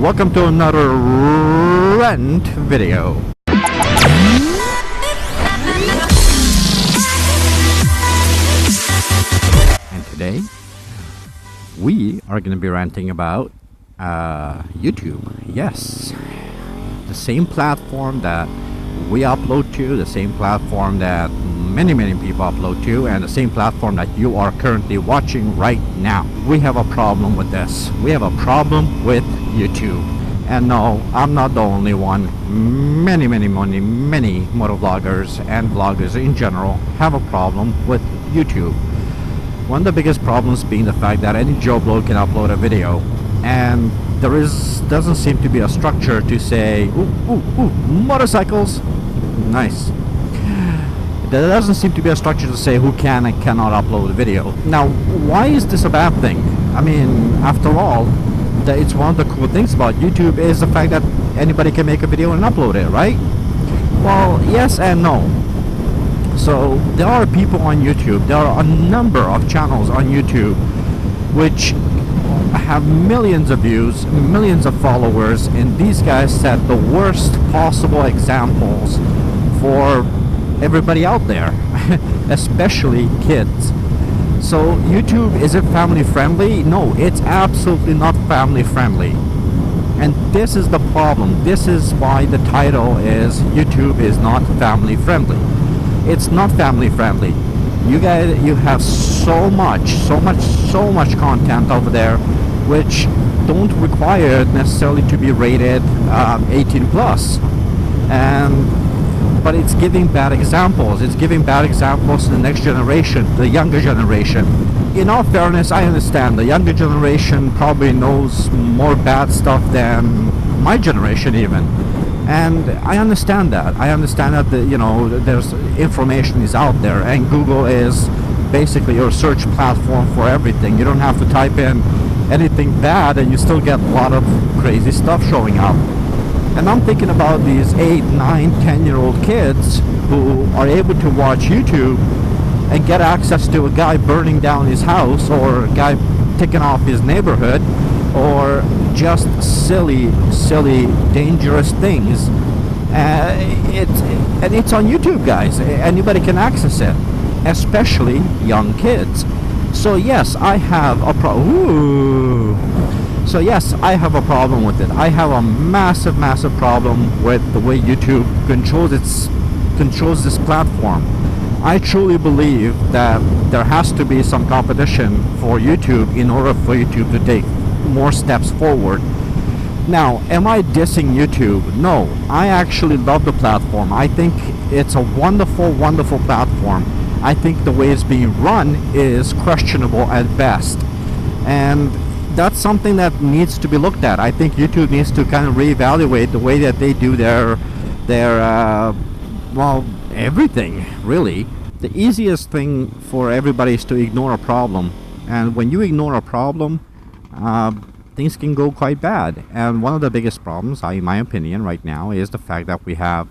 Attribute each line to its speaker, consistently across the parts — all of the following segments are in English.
Speaker 1: welcome to another Rant video. And today, we are going to be ranting about YouTube. Yes, the same platform that we upload to, the same platform that many people upload to, and the same platform that you are currently watching right now. We have a problem with this. We have a problem with YouTube. And no, I'm not the only one. Many motovloggers and vloggers in general have a problem with YouTube. One of the biggest problems being the fact that any Joe Blow can upload a video, and there doesn't seem to be a structure to say, ooh, motorcycles, nice. There doesn't seem to be a structure to say who can and cannot upload a video. Now, why is this a bad thing? I mean, after all, it's one of the cool things about YouTube is the fact that anybody can make a video and upload it, right? Well, yes and no. So there are people on YouTube, there are a number of channels on YouTube which have millions of views, millions of followers, and these guys set the worst possible examples for everybody out there, especially kids. So YouTube, is it family friendly? No, it's absolutely not family friendly. And this is the problem. This is why the title is YouTube is not family friendly. It's not family friendly. You guys, you have so much content over there which don't require necessarily to be rated 18 plus. But it's giving bad examples. It's giving bad examples to the next generation, the younger generation. In all fairness, I understand the younger generation probably knows more bad stuff than my generation even. And I understand that. I understand that there's information is out there, and Google is basically your search platform for everything. You don't have to type in anything bad and you still get a lot of crazy stuff showing up. And I'm thinking about these 8, 9, 10-year-old kids who are able to watch YouTube and get access to a guy burning down his house, or a guy taking off his neighborhood, or just silly, dangerous things. It's on YouTube, guys. Anybody can access it, especially young kids. So yes, I have a problem. So yes, I have a problem with it. I have a massive problem with the way YouTube controls this platform. I truly believe that there has to be some competition for YouTube in order for YouTube to take more steps forward. Now, am I dissing YouTube? No, I actually love the platform. I think it's a wonderful platform. I think the way it's being run is questionable at best. And that's something that needs to be looked at. I think YouTube needs to kind of reevaluate the way that they do their everything, really. The easiest thing for everybody is to ignore a problem. And when you ignore a problem, things can go quite bad. And one of the biggest problems, in my opinion, right now is the fact that we have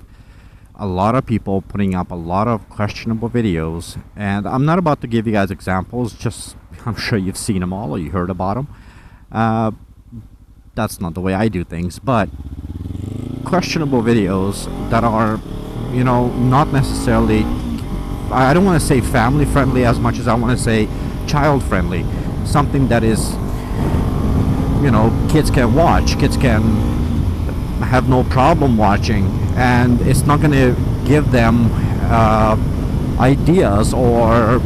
Speaker 1: a lot of people putting up a lot of questionable videos. And I'm not about to give you guys examples, just I'm sure you've seen them all or you heard about them. That's not the way I do things, but questionable videos that are, not necessarily, I don't want to say family friendly as much as I want to say child friendly. Something that is, kids can watch, kids can have no problem watching, and it's not going to give them ideas or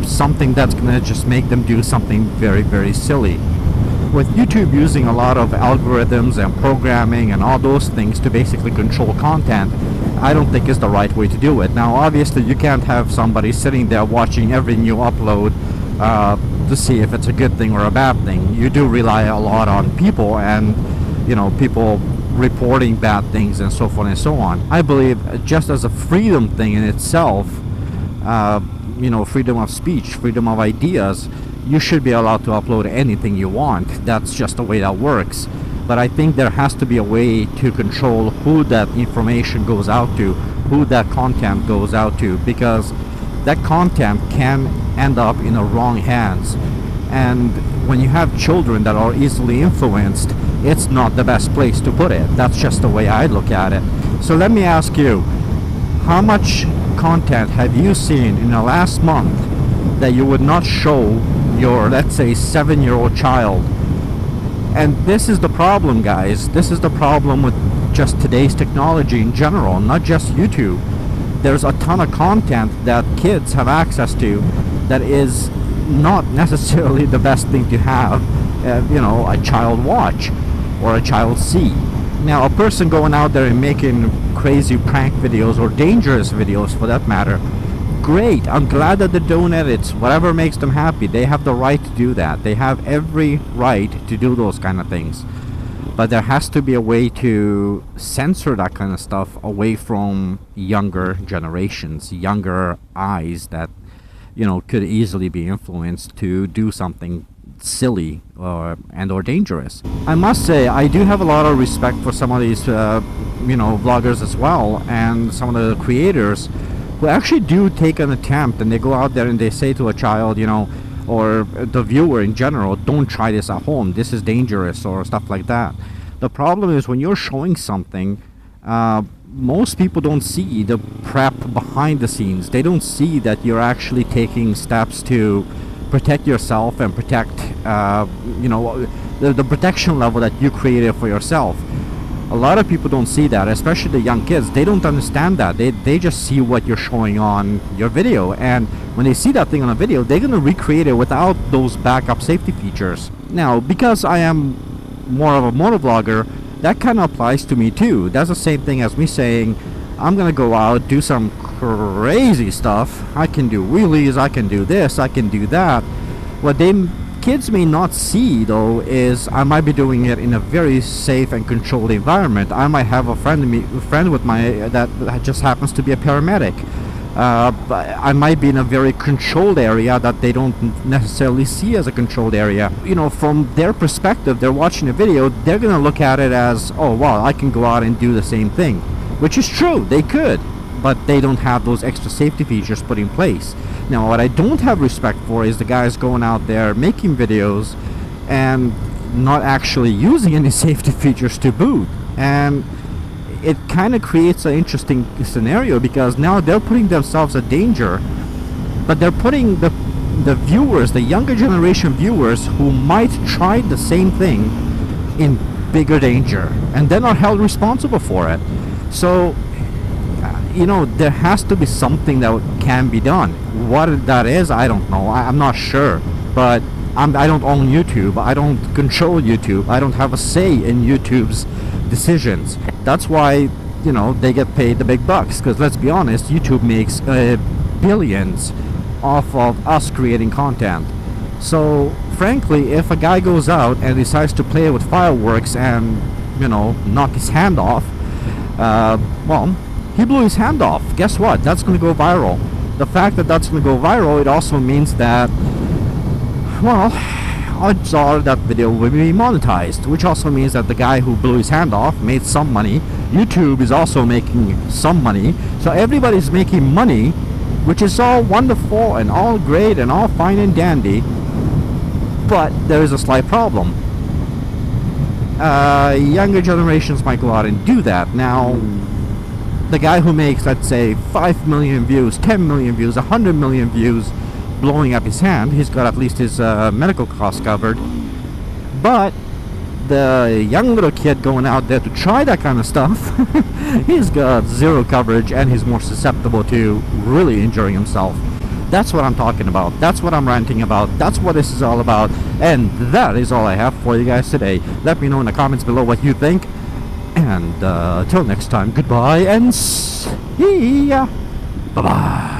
Speaker 1: something that's going to just make them do something very silly. With YouTube using a lot of algorithms and programming and all those things to basically control content, I don't think is the right way to do it. Now, obviously, you can't have somebody sitting there watching every new upload to see if it's a good thing or a bad thing. You do rely a lot on people and, people reporting bad things and so forth and so on. I believe just as a freedom thing in itself, freedom of speech, freedom of ideas, you should be allowed to upload anything you want. That's just the way that works. But I think there has to be a way to control who that information goes out to, who that content goes out to, because that content can end up in the wrong hands. And when you have children that are easily influenced, it's not the best place to put it. That's just the way I look at it. So let me ask you, how much content have you seen in the last month that you would not show your, let's say, 7-year-old child? And this is the problem, guys. This is the problem with just today's technology in general, not just YouTube. There's a ton of content that kids have access to that is not necessarily the best thing to have, a child watch or a child see. Now, a person going out there and making crazy prank videos or dangerous videos for that matter, great. I'm glad that they're doing it. It's whatever makes them happy. They have the right to do that. They have every right to do those kind of things. But there has to be a way to censor that kind of stuff away from younger generations, younger eyes that, could easily be influenced to do something silly or dangerous. I must say, I do have a lot of respect for some of these, vloggers as well, and some of the creators who actually do take an attempt, and they go out there and they say to a child, or the viewer in general, don't try this at home, this is dangerous, or stuff like that. The problem is when you're showing something, most people don't see the prep behind the scenes. They don't see that you're actually taking steps to protect yourself and protect the protection level that you created for yourself. A lot of people don't see that, especially the young kids. They don't understand that. They just see what you're showing on your video, and when they see that thing on a video, they're gonna recreate it without those backup safety features. Now, because I am more of a motovlogger, that kind of applies to me too. That's the same thing as me saying, I'm gonna go out, do some crazy stuff. I can do wheelies, I can do this, I can do that. What kids may not see though is I might be doing it in a very safe and controlled environment. I might have a friend with that just happens to be a paramedic. I might be in a very controlled area that they don't necessarily see as a controlled area. From their perspective, they're watching a video, they're gonna look at it as, oh wow, I can go out and do the same thing, which is true, they could, but they don't have those extra safety features put in place. Now, what I don't have respect for is the guys going out there making videos and not actually using any safety features to boot. And it kind of creates an interesting scenario, because now they're putting themselves in danger, but they're putting the viewers, the younger generation viewers who might try the same thing, in bigger danger, and they're not held responsible for it. So there has to be something that can be done. What that is, I don't know. I'm not sure, but I don't own YouTube. I don't control YouTube. I don't have a say in YouTube's decisions. That's why they get paid the big bucks, because let's be honest, YouTube makes billions off of us creating content. So frankly, if a guy goes out and decides to play with fireworks and knock his hand off, well, he blew his hand off. Guess what? That's going to go viral. The fact that that's going to go viral, it also means that, well, odds are that video will be monetized, which also means that the guy who blew his hand off made some money. YouTube is also making some money. So everybody's making money, which is all wonderful and all great and all fine and dandy. But there is a slight problem. Younger generations might go out and do that. Now, the guy who makes, let's say, 5 million views, 10 million views, 100 million views, blowing up his hand, he's got at least his medical costs covered. But the young little kid going out there to try that kind of stuff, he's got zero coverage, and he's more susceptible to really injuring himself. That's what I'm talking about. That's what I'm ranting about. That's what this is all about. And that is all I have for you guys today. Let me know in the comments below what you think. And until next time, goodbye and see ya. Bye-bye.